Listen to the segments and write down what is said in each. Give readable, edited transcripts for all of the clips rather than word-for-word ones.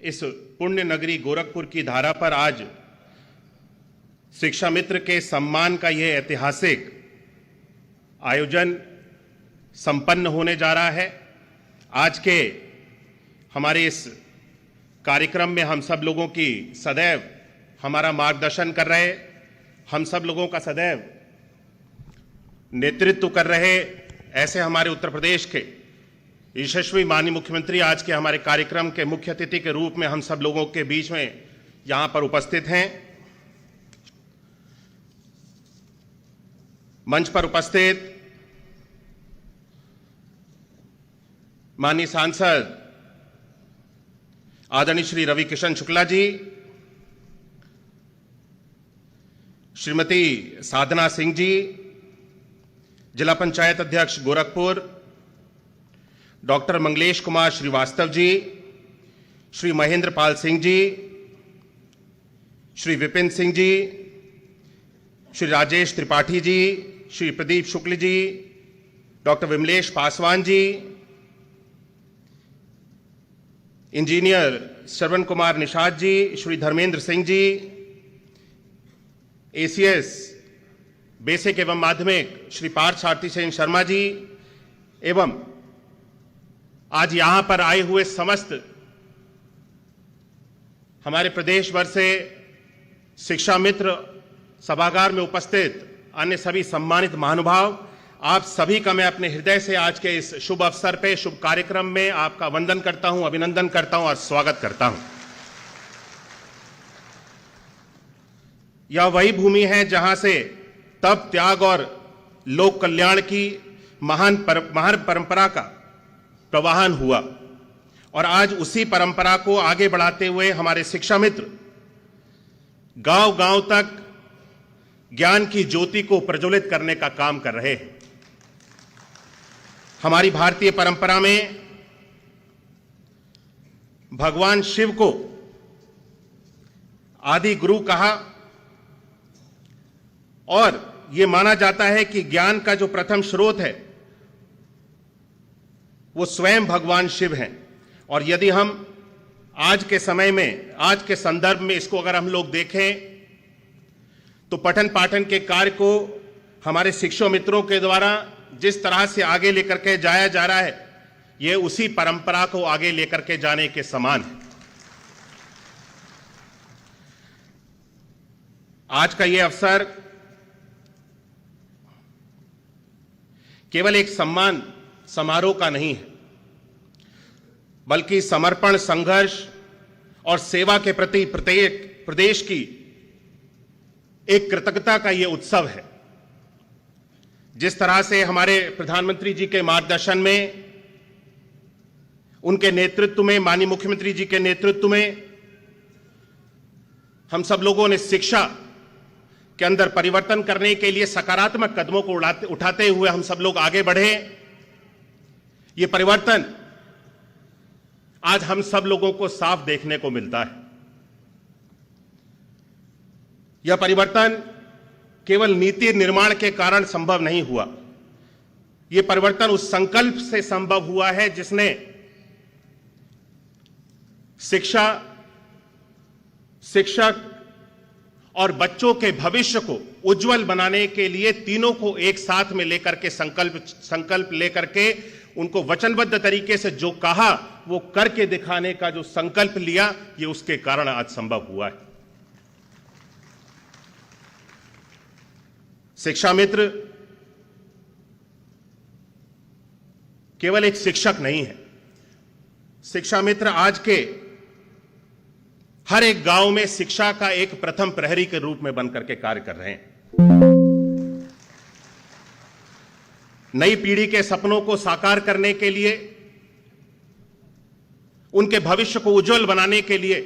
इस पुण्य नगरी गोरखपुर की धारा पर आज शिक्षा मित्र के सम्मान का यह ऐतिहासिक आयोजन संपन्न होने जा रहा है। आज के हमारे इस कार्यक्रम में हम सब लोगों की सदैव हमारा मार्गदर्शन कर रहे, हम सब लोगों का सदैव नेतृत्व कर रहे ऐसे हमारे उत्तर प्रदेश के यशस्वी माननीय मुख्यमंत्री आज के हमारे कार्यक्रम के मुख्य अतिथि के रूप में हम सब लोगों के बीच में यहां पर उपस्थित हैं। मंच पर उपस्थित माननीय सांसद आदरणीय श्री रवि किशन शुक्ला जी, श्रीमती साधना सिंह जी, जिला पंचायत अध्यक्ष Gorakhpur doctor Manglesh Kumar Srivastava ji, Shri Mahendra Pal Singh ji, Shri Vipin Singh ji, Shri Rajesh Tripathi ji, Shri Pradeep Shukla ji, doctor Vimlesh Paswan ji, engineer Shravan Kumar Nishad ji, Shri Dharmendra Singh ji, ACS basic एवं माध्यमिक श्री पार्थ सारथी सेन शर्मा जी, एवं आज यहां पर आए हुए समस्त हमारे प्रदेश भर से शिक्षा मित्र, सभागार में उपस्थित अन्य सभी सम्मानित महानुभाव, आप सभी का मैं अपने हृदय से आज के इस शुभ अवसर पे, शुभ कार्यक्रम में आपका वंदन करता हूं, अभिनंदन करता हूं और स्वागत करता हूं। यह वही भूमि है जहां से तप, त्याग और लोक कल्याण की महान परंपरा का प्रवाहन हुआ और आज उसी परंपरा को आगे बढ़ाते हुए हमारे शिक्षा मित्र गांव-गांव तक ज्ञान की ज्योति को प्रज्वलित करने का काम कर रहे हैं। हमारी भारतीय परंपरा में भगवान शिव को आदि गुरु कहा और यह माना जाता है कि ज्ञान का जो प्रथम स्रोत है वो स्वयं भगवान शिव हैं। और यदि हम आज के समय में, आज के संदर्भ में इसको अगर हम लोग देखें तो पठन पाठन के कार्य को हमारे शिक्षक मित्रों के द्वारा जिस तरह से आगे लेकर के जाया जा रहा है, ये उसी परंपरा को आगे लेकर के जाने के समान है। आज का ये अवसर केवल एक सम्मान समारोह का नहीं है, बल्कि समर्पण, संघर्ष और सेवा के प्रति प्रत्येक प्रदेश की एक कृतज्ञता का यह उत्सव है। जिस तरह से हमारे प्रधानमंत्री जी के मार्गदर्शन में, उनके नेतृत्व में, माननीय मुख्यमंत्री जी के नेतृत्व में हम सब लोगों ने शिक्षा के अंदर परिवर्तन करने के लिए सकारात्मक कदमों को उठाते हुए हम सब लोग आगे बढ़े। ये परिवर्तन आज हम सब लोगों को साफ देखने को मिलता है। यह परिवर्तन केवल नीति निर्माण के कारण संभव नहीं हुआ, यह परिवर्तन उस संकल्प से संभव हुआ है जिसने शिक्षा, शिक्षक और बच्चों के भविष्य को उज्जवल बनाने के लिए तीनों को एक साथ में लेकर के संकल्प लेकर के उनको वचनबद्ध तरीके से जो कहा वो करके दिखाने का जो संकल्प लिया, ये उसके कारण आज संभव हुआ है। शिक्षा मित्र केवल एक शिक्षक नहीं है, शिक्षा मित्र आज के हर एक गांव में शिक्षा का एक प्रथम प्रहरी के रूप में बनकर के कार्य कर रहे हैं। नई पीढ़ी के सपनों को साकार करने के लिए, उनके भविष्य को उज्जवल बनाने के लिए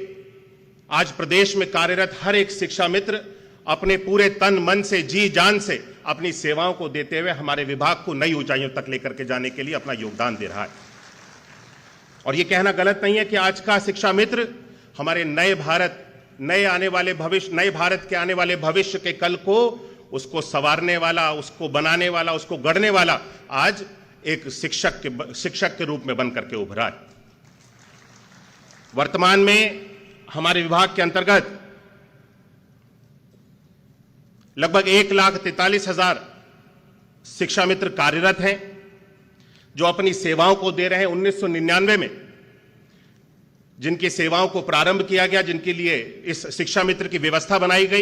आज प्रदेश में कार्यरत हर एक शिक्षा मित्र अपने पूरे तन मन से, जी जान से अपनी सेवाओं को देते हुए हमारे विभाग को नई ऊंचाइयों तक लेकर के जाने के लिए अपना योगदान दे रहा है। और यह कहना गलत नहीं है कि आज का शिक्षा मित्र हमारे नए भारत, नए आने वाले भविष्य, नए भारत के आने वाले भविष्य के कल को उसको संवारने वाला, उसको बनाने वाला, उसको गढ़ने वाला आज एक शिक्षक के रूप में बनकर के उभरा है। वर्तमान में हमारे विभाग के अंतर्गत लगभग 1,43,000 शिक्षा मित्र कार्यरत हैं, जो अपनी सेवाओं को दे रहे हैं। 1999 में जिनकी सेवाओं को प्रारंभ किया गया, जिनके लिए इस शिक्षा मित्र की व्यवस्था बनाई गई,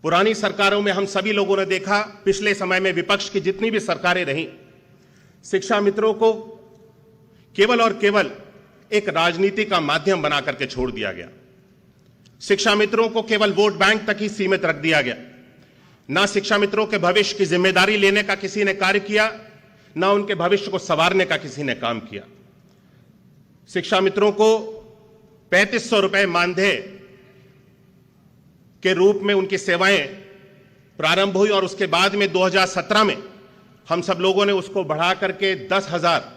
पुरानी सरकारों में हम सभी लोगों ने देखा, पिछले समय में विपक्ष की जितनी भी सरकारें रहीं, शिक्षा मित्रों को केवल और केवल एक राजनीति का माध्यम बना करके छोड़ दिया गया। शिक्षा मित्रों को केवल वोट बैंक तक ही सीमित रख दिया गया। ना शिक्षा मित्रों के भविष्य की जिम्मेदारी लेने का किसी ने कार्य किया, ना उनके भविष्य को संवारने का किसी ने काम किया। शिक्षा मित्रों को 3500 रुपए मानदेय के रूप में उनकी सेवाएं प्रारंभ हुई और उसके बाद में 2017 में हम सब लोगों ने उसको बढ़ा करके 10,000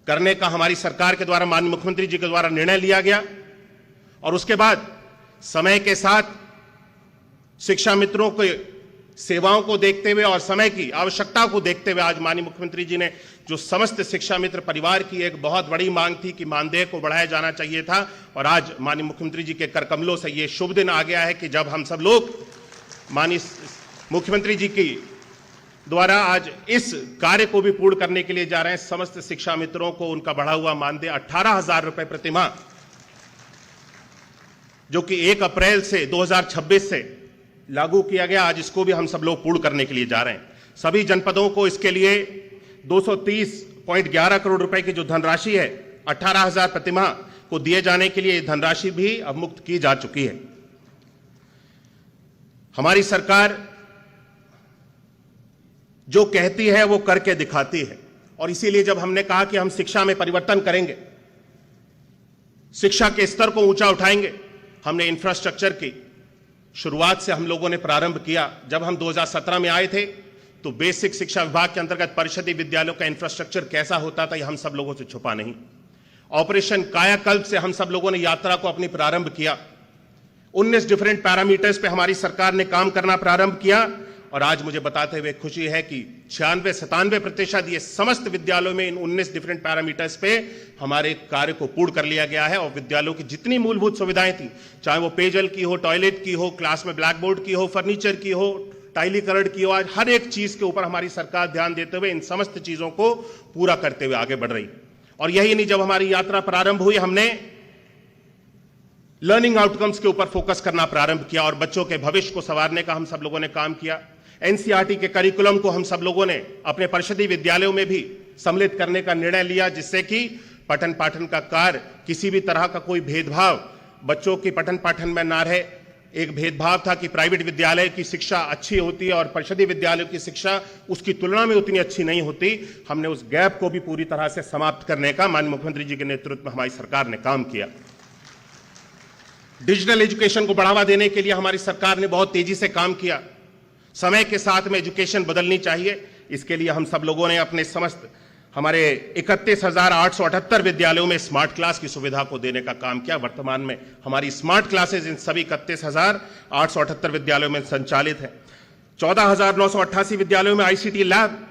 करने का हमारी सरकार के द्वारा, माननीय मुख्यमंत्री जी के द्वारा निर्णय लिया गया। और उसके बाद समय के साथ शिक्षा मित्रों के सेवाओं को देखते हुए और समय की आवश्यकता को देखते हुए आज माननीय मुख्यमंत्री जी ने जो समस्त शिक्षा मित्र परिवार की एक बहुत बड़ी मांग थी कि मानदेय को बढ़ाया जाना चाहिए था, और आज माननीय मुख्यमंत्री जी के कर कमलों से ये शुभ दिन आ गया है कि जब हम सब लोग माननीय मुख्यमंत्री जी की द्वारा आज इस कार्य को भी पूर्ण करने के लिए जा रहे हैं। समस्त शिक्षा मित्रों को उनका बढ़ा हुआ मानदेय 18,000 रुपए प्रतिमाह, जो कि 1 अप्रैल से 2026 से लागू किया गया, आज इसको भी हम सब लोग पूर्ण करने के लिए जा रहे हैं। सभी जनपदों को इसके लिए 230.11 करोड़ रुपए की जो धनराशि है 18,000 प्रतिमाह को दिए जाने के लिए धनराशि भी अब मुक्त की जा चुकी है। हमारी सरकार जो कहती है वो करके दिखाती है, और इसीलिए जब हमने कहा कि हम शिक्षा में परिवर्तन करेंगे, शिक्षा के स्तर को ऊंचा उठाएंगे, हमने इंफ्रास्ट्रक्चर की शुरुआत से हम लोगों ने प्रारंभ किया। जब हम 2017 में आए थे तो बेसिक शिक्षा विभाग के अंतर्गत परिषदीय विद्यालयों का इंफ्रास्ट्रक्चर कैसा होता था, यह हम सब लोगों से छुपा नहीं। ऑपरेशन कायाकल्प से हम सब लोगों ने यात्रा को अपनी प्रारंभ किया। 19 डिफरेंट पैरामीटर्स पे हमारी सरकार ने काम करना प्रारंभ किया, और आज मुझे बताते हुए खुशी है कि 96-97% ये समस्त विद्यालयों में इन 19 डिफरेंट पैरामीटर्स पे हमारे कार्य को पूर्ण कर लिया गया है। और विद्यालयों की जितनी मूलभूत सुविधाएं थी, चाहे वो पेयजल की हो, टॉयलेट की हो, क्लास में ब्लैक बोर्ड की हो, फर्नीचर की हो, टाइलीकरण की हो, आज हर एक चीज के ऊपर हमारी सरकार ध्यान देते हुए इन समस्त चीजों को पूरा करते हुए आगे बढ़ रही। और यही नहीं, जब हमारी यात्रा प्रारंभ हुई, हमने लर्निंग आउटकम्स के ऊपर फोकस करना प्रारंभ किया और बच्चों के भविष्य को संवारने का हम सब लोगों ने काम किया। एनसीईआरटी के करिकुलम को हम सब लोगों ने अपने परिषदीय विद्यालयों में भी सम्मिलित करने का निर्णय लिया, जिससे कि पठन पाठन का कार्य, किसी भी तरह का कोई भेदभाव बच्चों की पठन पाठन में ना रहे। एक भेदभाव था कि प्राइवेट विद्यालय की शिक्षा अच्छी होती है और परिषदीय विद्यालयों की शिक्षा उसकी तुलना में उतनी अच्छी नहीं होती। हमने उस गैप को भी पूरी तरह से समाप्त करने का माननीय मुख्यमंत्री जी के नेतृत्व में हमारी सरकार ने काम किया। डिजिटल एजुकेशन को बढ़ावा देने के लिए हमारी सरकार ने बहुत तेजी से काम किया। समय के साथ में एजुकेशन बदलनी चाहिए, इसके लिए हम सब लोगों ने अपने समस्त हमारे 31,878 विद्यालयों में स्मार्ट क्लास की सुविधा को देने का काम किया। वर्तमान में हमारी स्मार्ट क्लासेज इन सभी 31,878 विद्यालयों में संचालित है। 14,988 विद्यालयों में आईसीटी लैब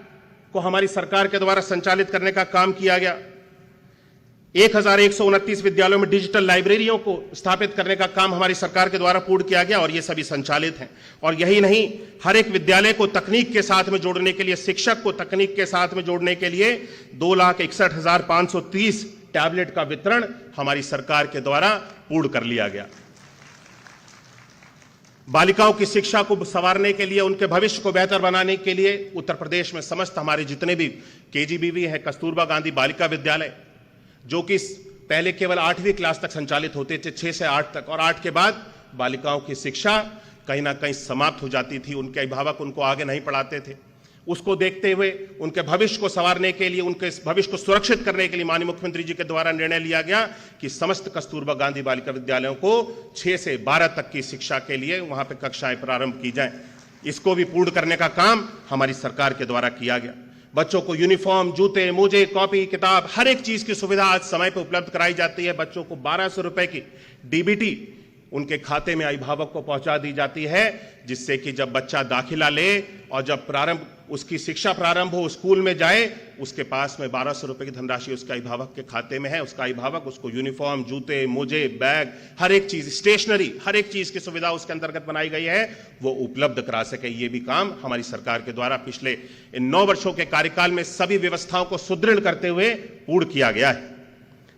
को हमारी सरकार के द्वारा संचालित करने का काम किया गया। 1,129 विद्यालयों में डिजिटल लाइब्रेरियों को स्थापित करने का काम हमारी सरकार के द्वारा पूर्ण किया गया और ये सभी संचालित हैं। और यही नहीं, हर एक विद्यालय को तकनीक के साथ में जोड़ने के लिए, शिक्षक को तकनीक के साथ में जोड़ने के लिए 2,61,530 टैबलेट का वितरण हमारी सरकार के द्वारा पूर्ण कर लिया गया। बालिकाओं की शिक्षा को संवारने के लिए, उनके भविष्य को बेहतर बनाने के लिए उत्तर प्रदेश में समस्त हमारे जितने भी केजीबीवी हैं, कस्तूरबा गांधी बालिका विद्यालय, जो कि पहले केवल 8वीं क्लास तक संचालित होते थे, 6 से 8 तक, और 8 के बाद बालिकाओं की शिक्षा कहीं ना कहीं समाप्त हो जाती थी। उनके अभिभावक उनको आगे नहीं पढ़ाते थे। उसको देखते हुए उनके भविष्य को संवारने के लिए, उनके भविष्य को सुरक्षित करने के लिए माननीय मुख्यमंत्री जी के द्वारा निर्णय लिया गया कि समस्त कस्तूरबा गांधी बालिका विद्यालयों को 6 से 12 तक की शिक्षा के लिए वहां पर कक्षाएं प्रारंभ की जाएं। इसको भी पूर्ण करने का काम हमारी सरकार के द्वारा किया गया। बच्चों को यूनिफॉर्म, जूते, मोजे, कॉपी, किताब, हर एक चीज की सुविधा आज समय पर उपलब्ध कराई जाती है। बच्चों को 1200 रुपए की डीबीटी उनके खाते में अभिभावक को पहुंचा दी जाती है, जिससे कि जब बच्चा दाखिला ले और जब प्रारंभ उसकी शिक्षा प्रारंभ हो, स्कूल में जाए, उसके पास में 1200 रुपए की धनराशि उसके अभिभावक के खाते में है। उसका अभिभावक उसको यूनिफॉर्म, जूते, मोजे, बैग, हर एक चीज, स्टेशनरी, हर एक चीज की सुविधा उसके अंतर्गत बनाई गई है, वो उपलब्ध करा सके। ये भी काम हमारी सरकार के द्वारा पिछले इन 9 वर्षों के कार्यकाल में सभी व्यवस्थाओं को सुदृढ़ करते हुए पूर्ण किया गया है।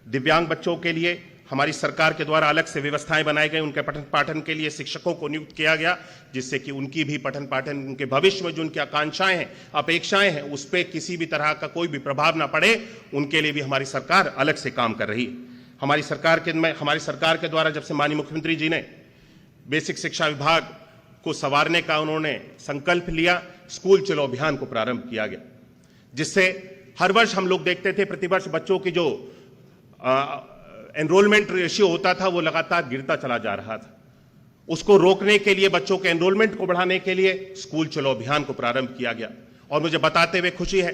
दिव्यांग बच्चों के लिए हमारी सरकार के द्वारा अलग से व्यवस्थाएं बनाई गई। उनके पठन पाठन के लिए शिक्षकों को नियुक्त किया गया, जिससे कि उनकी भी पठन पाठन, उनके भविष्य में जो उनकी आकांक्षाएं हैं, अपेक्षाएं हैं, उस पर किसी भी तरह का कोई भी प्रभाव ना पड़े, उनके लिए भी हमारी सरकार अलग से काम कर रही है। हमारी सरकार के द्वारा जब से माननीय मुख्यमंत्री जी ने बेसिक शिक्षा विभाग को संवारने का उन्होंने संकल्प लिया, स्कूल चलो अभियान को प्रारंभ किया गया, जिससे हर वर्ष हम लोग देखते थे प्रतिवर्ष बच्चों की जो एनरोलमेंट रेशियो होता था वो लगातार गिरता चला जा रहा था। उसको रोकने के लिए, बच्चों के एनरोलमेंट को बढ़ाने के लिए स्कूल चलो अभियान को प्रारंभ किया गया। और मुझे बताते हुए खुशी है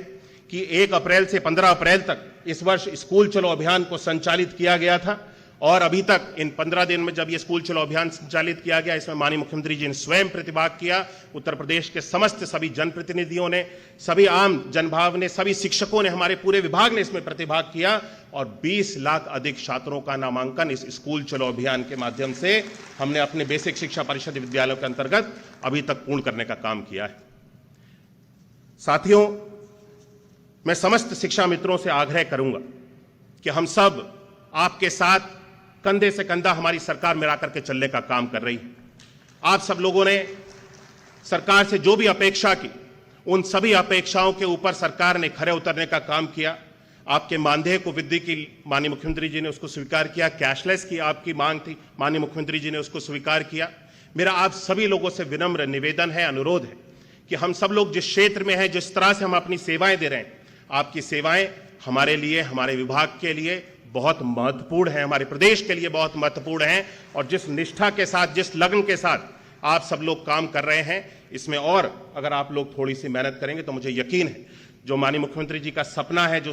कि 1 अप्रैल से 15 अप्रैल तक इस वर्ष स्कूल चलो अभियान को संचालित किया गया था। और अभी तक इन 15 दिन में जब ये स्कूल चलो अभियान संचालित किया गया, इसमें माननीय मुख्यमंत्री जी ने स्वयं प्रतिभाग किया। उत्तर प्रदेश के समस्त सभी जनप्रतिनिधियों ने, सभी आम जनभाव ने, सभी शिक्षकों ने, हमारे पूरे विभाग ने इसमें प्रतिभाग किया और 20 लाख अधिक छात्रों का नामांकन इस स्कूल चलो अभियान के माध्यम से हमने अपने बेसिक शिक्षा परिषद विद्यालयों के अंतर्गत अभी तक पूर्ण करने का काम किया है। साथियों, मैं समस्त शिक्षा मित्रों से आग्रह करूंगा कि हम सब आपके साथ कंधे से कंधा हमारी सरकार मिला करके चलने का काम कर रही है। आप सब लोगों ने सरकार से जो भी अपेक्षा की, उन सभी अपेक्षाओं के ऊपर सरकार ने खरे उतरने का काम किया। आपके मानदेय को वृद्धि की माननीय मुख्यमंत्री जी ने उसको स्वीकार किया। कैशलेस की आपकी मांग थी, माननीय मुख्यमंत्री जी ने उसको स्वीकार किया। मेरा आप सभी लोगों से विनम्र निवेदन है, अनुरोध है कि हम सब लोग जिस क्षेत्र में हैं, जिस तरह से हम अपनी सेवाएं दे रहे हैं, आपकी सेवाएं हमारे लिए, हमारे विभाग के लिए बहुत महत्वपूर्ण है, हमारे प्रदेश के लिए बहुत महत्वपूर्ण है। और जिस निष्ठा के साथ, जिस लगन के साथ आप सब लोग काम कर रहे हैं, इसमें और अगर आप लोग थोड़ी सी मेहनत करेंगे तो मुझे यकीन है, जो माननीय मुख्यमंत्री जी का सपना है, जो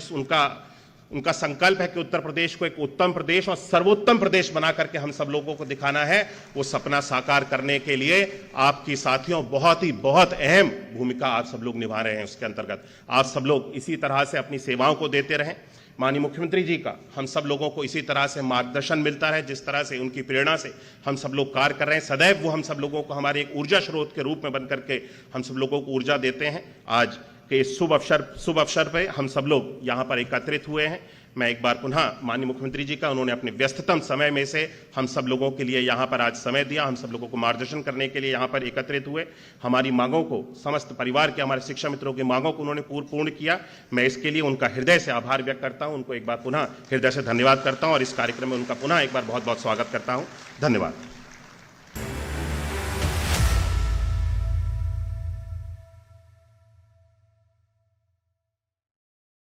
उनका संकल्प है कि उत्तर प्रदेश को एक उत्तम प्रदेश और सर्वोत्तम प्रदेश बना करके हम सब लोगों को दिखाना है, वो सपना साकार करने के लिए आपकी साथियों बहुत अहम भूमिका आप सब लोग निभा रहे हैं। उसके अंतर्गत आप सब लोग इसी तरह से अपनी सेवाओं को देते रहें। माननीय मुख्यमंत्री जी का हम सब लोगों को इसी तरह से मार्गदर्शन मिलता है, जिस तरह से उनकी प्रेरणा से हम सब लोग कार्य कर रहे हैं। सदैव वो हम सब लोगों को हमारे एक ऊर्जा स्रोत के रूप में बन करके हम सब लोगों को ऊर्जा देते हैं। आज के इस शुभ अवसर पर हम सब लोग यहाँ पर एकत्रित हुए हैं। मैं एक बार पुनः माननीय मुख्यमंत्री जी का, उन्होंने अपने व्यस्ततम समय में से हम सब लोगों के लिए यहाँ पर आज समय दिया, हम सब लोगों को मार्गदर्शन करने के लिए यहाँ पर एकत्रित हुए। हमारी मांगों को, समस्त परिवार के, हमारे शिक्षा मित्रों की मांगों को उन्होंने पूर्ण किया। मैं इसके लिए उनका हृदय से आभार व्यक्त करता हूँ, उनको एक बार पुनः हृदय से धन्यवाद करता हूँ और इस कार्यक्रम में उनका पुनः एक बार बहुत बहुत स्वागत करता हूँ। धन्यवाद।